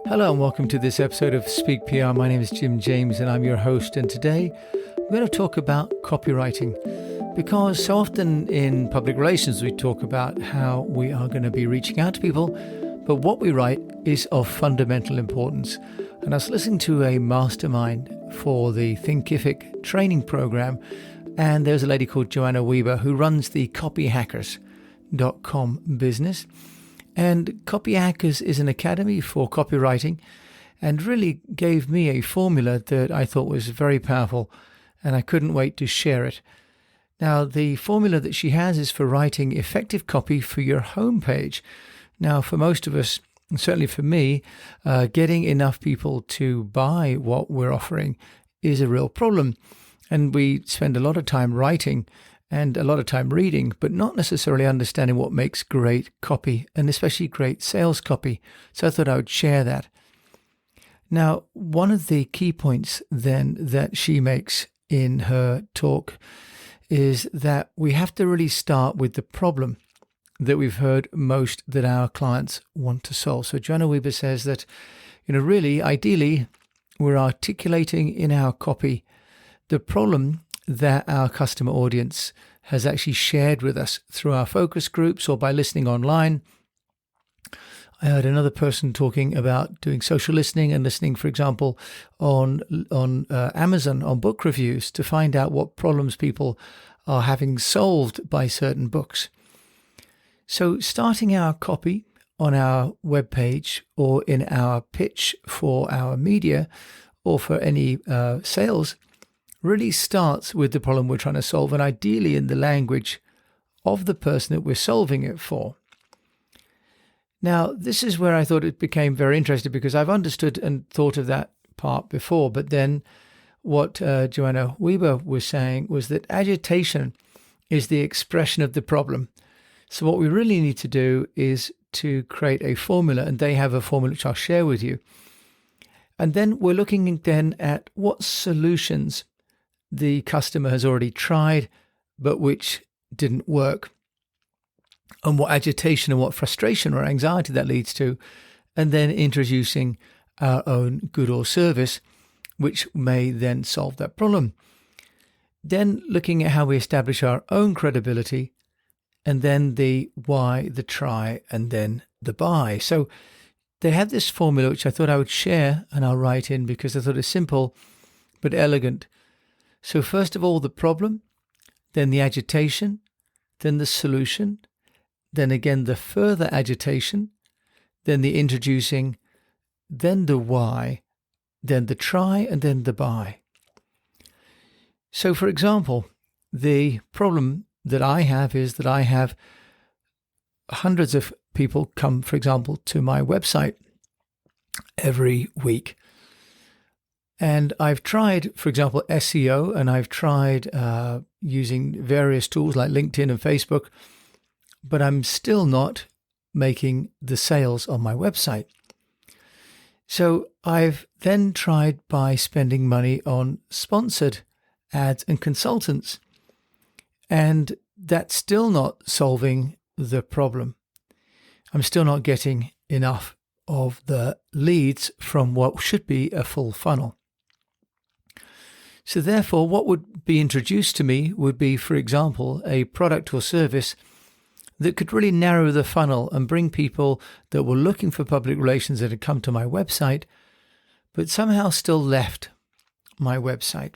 Hello and welcome to this episode of Speak PR. My name is Jim James and I'm your host, and today we're going to talk about copywriting, because so often in public relations we talk about how we are going to be reaching out to people, but what we write is of fundamental importance. And I was listening to a mastermind for the Thinkific training program, and there's a lady called Joanne Weibe who runs the CopyHackers.com business. And CopyHackers is an academy for copywriting, and really gave me a formula that I thought was very powerful, and I couldn't wait to share it. Now, the formula that she has is for writing effective copy for your homepage. Now, for most of us, and certainly for me, getting enough people to buy what we're offering is a real problem. And we spend a lot of time writing and a lot of time reading, but not necessarily understanding what makes great copy, and especially great sales copy. So I thought I would share that. Now, one of the key points then that she makes in her talk is that we have to really start with the problem that we've heard most that our clients want to solve. So Joanne Weibe says that, really, ideally, we're articulating in our copy the problem that our customer audience has actually shared with us through our focus groups or by listening online. I heard another person talking about doing social listening and listening, for example, on Amazon on book reviews to find out what problems people are having solved by certain books. So starting our copy on our webpage or in our pitch for our media or for any sales really starts with the problem we're trying to solve, and ideally in the language of the person that we're solving it for. Now, this is where I thought it became very interesting, because I've understood and thought of that part before, but then what Joanne Weibe was saying was that agitation is the expression of the problem. So what we really need to do is to create a formula, and they have a formula which I'll share with you. And then we're looking then at what solutions the customer has already tried, but which didn't work, and what agitation and what frustration or anxiety that leads to, and then introducing our own good or service, which may then solve that problem. Then looking at how we establish our own credibility, and then the why, the try, and then the buy. So they have this formula, which I thought I would share, and I'll write in because I thought it's simple but elegant. So first of all, the problem, then the agitation, then the solution, then again the further agitation, then the introducing, then the why, then the try, and then the buy. So for example, the problem that I have is that I have hundreds of people come, for example, to my website every week. And I've tried, for example, SEO, and I've tried using various tools like LinkedIn and Facebook, but I'm still not making the sales on my website. So I've then tried by spending money on sponsored ads and consultants, and that's still not solving the problem. I'm still not getting enough of the leads from what should be a full funnel. So therefore, what would be introduced to me would be, for example, a product or service that could really narrow the funnel and bring people that were looking for public relations that had come to my website, but somehow still left my website.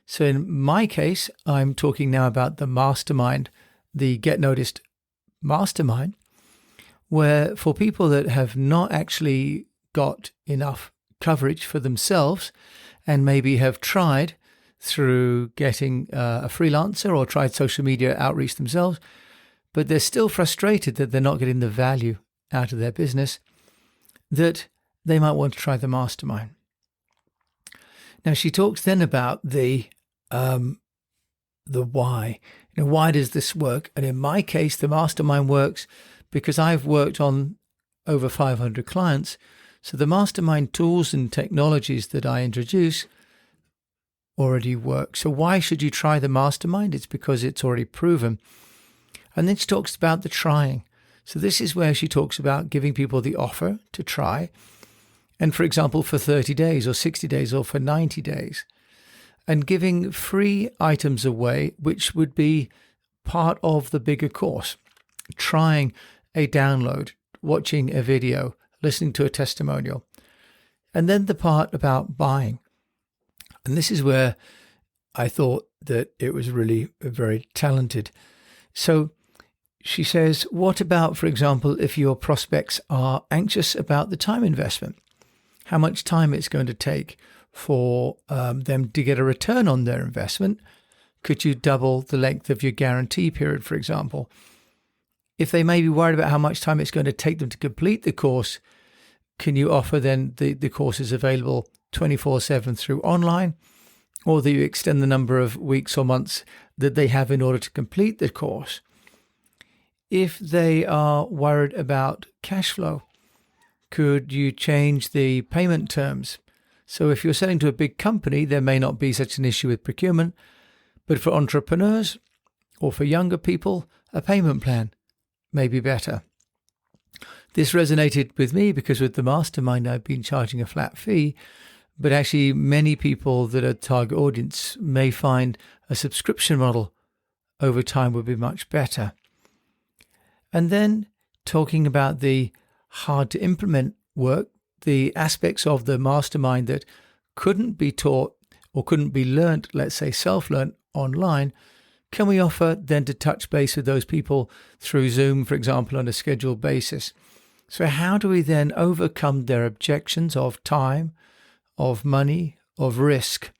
So in my case, I'm talking now about the mastermind, the Get Noticed Mastermind, where for people that have not actually got enough coverage for themselves, and maybe have tried through getting a freelancer or tried social media outreach themselves, but they're still frustrated that they're not getting the value out of their business, that they might want to try the mastermind. Now, she talks then about the why. Why does this work? And in my case, the mastermind works because I've worked on over 500 clients. So the mastermind tools and technologies that I introduce already work. So why should you try the mastermind? It's because it's already proven. And then she talks about the trying. So this is where she talks about giving people the offer to try. and for example, for 30 days or 60 days or for 90 days, and giving free items away, which would be part of the bigger course. Trying a download, watching a video, listening to a testimonial. And then the part about buying. And this is where I thought that it was really very talented. So she says, what about, for example, if your prospects are anxious about the time investment? How much time it's going to take for them to get a return on their investment? Could you double the length of your guarantee period, for example? If they may be worried about how much time it's going to take them to complete the course, can you offer then the course is available 24/7 through online, or that you extend the number of weeks or months that they have in order to complete the course? If they are worried about cash flow, could you change the payment terms? So if you're selling to a big company, there may not be such an issue with procurement, but for entrepreneurs or for younger people, a payment plan may be better. This resonated with me because with the mastermind, I've been charging a flat fee, but actually many people that are target audience may find a subscription model over time would be much better. And then talking about the hard to implement work, the aspects of the mastermind that couldn't be taught or couldn't be learnt, let's say self-learnt online, can we offer then to touch base with those people through Zoom, for example, on a scheduled basis? So how do we then overcome their objections of time, of money, of risk?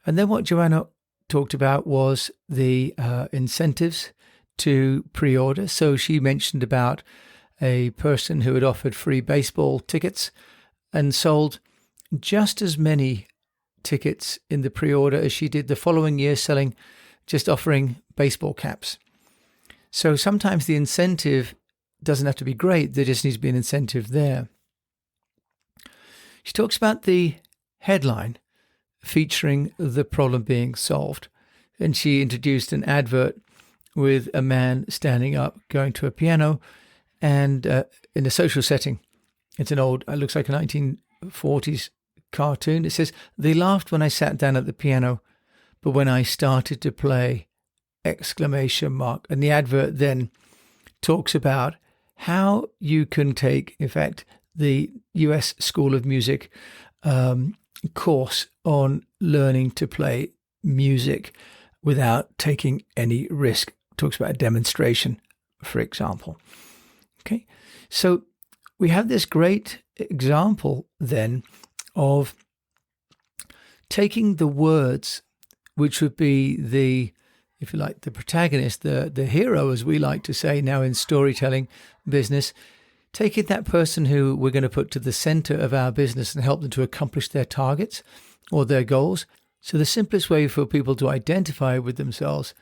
And then what Joanna talked about was the incentives to pre-order. So she mentioned about a person who had offered free baseball tickets and sold just as many tickets in the pre-order as she did the following year, just offering baseball caps. So sometimes the incentive doesn't have to be great, there just needs to be an incentive there. She talks about the headline featuring the problem being solved. And she introduced an advert with a man standing up, going to a piano, and in a social setting. It's an old, it looks like a 1940s cartoon. It says, "They laughed when I sat down at the piano, but when I started to play, !" And the advert then talks about how you can take, in fact, the US School of Music course on learning to play music without taking any risk. Talks about a demonstration, for example. Okay, so we have this great example then of taking the words, which would be the, if you like, the protagonist, the hero, as we like to say now in storytelling business, taking that person who we're going to put to the center of our business and help them to accomplish their targets or their goals. So the simplest way for people to identify with themselves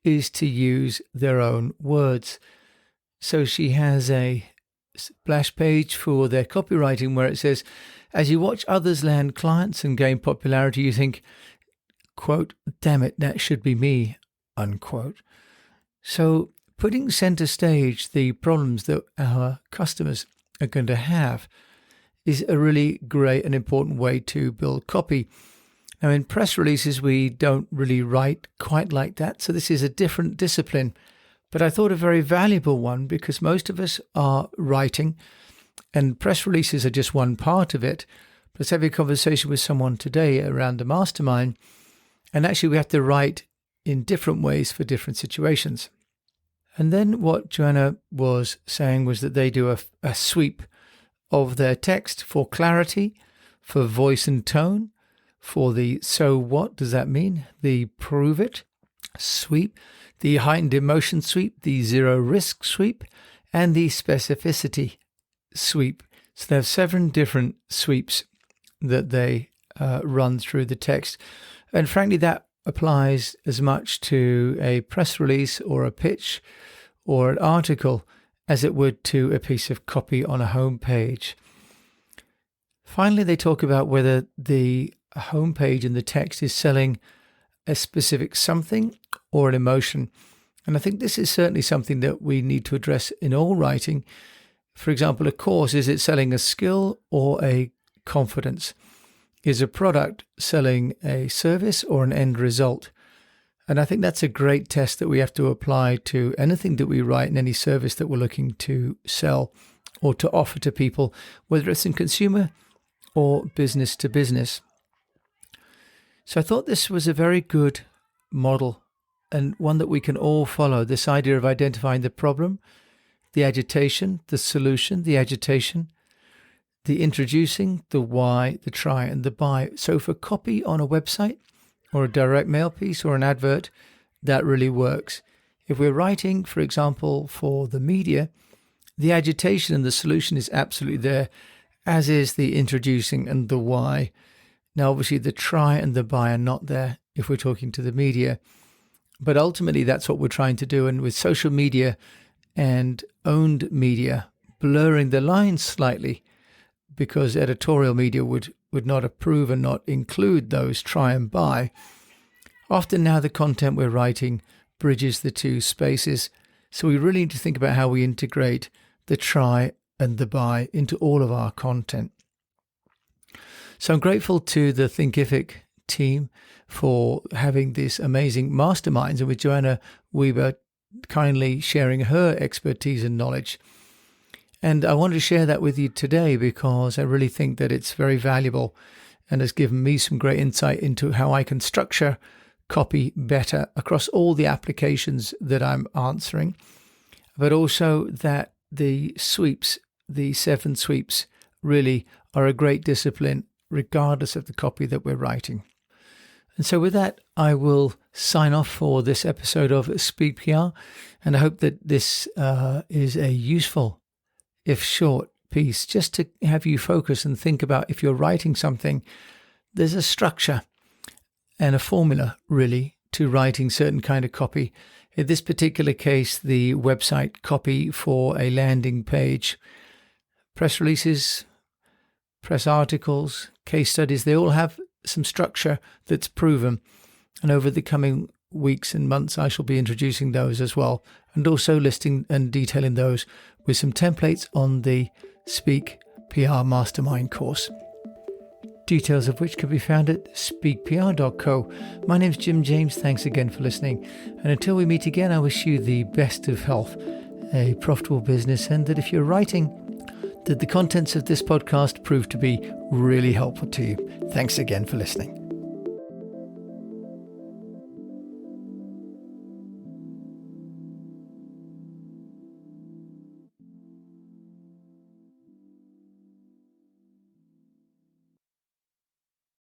is to use their own words. So she has a splash page for their copywriting where it says, as you watch others land clients and gain popularity, you think, quote, damn it, that should be me, unquote. So putting center stage the problems that our customers are going to have is a really great and important way to build copy. Now, in press releases, we don't really write quite like that. So this is a different discipline, but I thought a very valuable one because most of us are writing and press releases are just one part of it. Let's have a conversation with someone today around the mastermind. And actually, we have to write in different ways for different situations. And then what Joanna was saying was that they do a sweep of their text for clarity, for voice and tone, for the so what does that mean, the prove it sweep, the heightened emotion sweep, the zero risk sweep, and the specificity sweep. So they have 7 different sweeps that they run through the text. And frankly, that applies as much to a press release or a pitch or an article as it would to a piece of copy on a home page. Finally, they talk about whether the homepage and the text is selling a specific something or an emotion. And I think this is certainly something that we need to address in all writing. For example, a course, is it selling a skill or a confidence? Is a product selling a service or an end result? And I think that's a great test that we have to apply to anything that we write in any service that we're looking to sell or to offer to people, whether it's in consumer or business to business. So I thought this was a very good model and one that we can all follow, this idea of identifying the problem, the agitation, the solution, the agitation, the introducing, the why, the try, and the buy. So for copy on a website or a direct mail piece or an advert, that really works. If we're writing, for example, for the media, the agitation and the solution is absolutely there, as is the introducing and the why. Now, obviously, the try and the buy are not there if we're talking to the media, but ultimately that's what we're trying to do. And with social media and owned media blurring the lines slightly, because editorial media would not approve and not include those try and buy, often now the content we're writing bridges the two spaces. So we really need to think about how we integrate the try and the buy into all of our content. So I'm grateful to the Thinkific team for having this amazing masterminds, and with Joanne Weibe kindly sharing her expertise and knowledge. And I wanted to share that with you today because I really think that it's very valuable and has given me some great insight into how I can structure copy better across all the applications that I'm answering, but also that the sweeps, the 7 sweeps, really are a great discipline regardless of the copy that we're writing. And so with that, I will sign off for this episode of Speak PR, and I hope that this is a useful, if short, piece, just to have you focus and think about, if you're writing something, there's a structure and a formula, really, to writing certain kind of copy. In this particular case, the website copy for a landing page, press releases, press articles, case studies, they all have some structure that's proven. And over the coming weeks and months, I shall be introducing those as well, and also listing and detailing those with some templates on the Speak PR Mastermind course, details of which can be found at speakpr.co. My name's Jim James. Thanks again for listening. And until we meet again, I wish you the best of health, a profitable business, and that if you're writing, that the contents of this podcast prove to be really helpful to you. Thanks again for listening.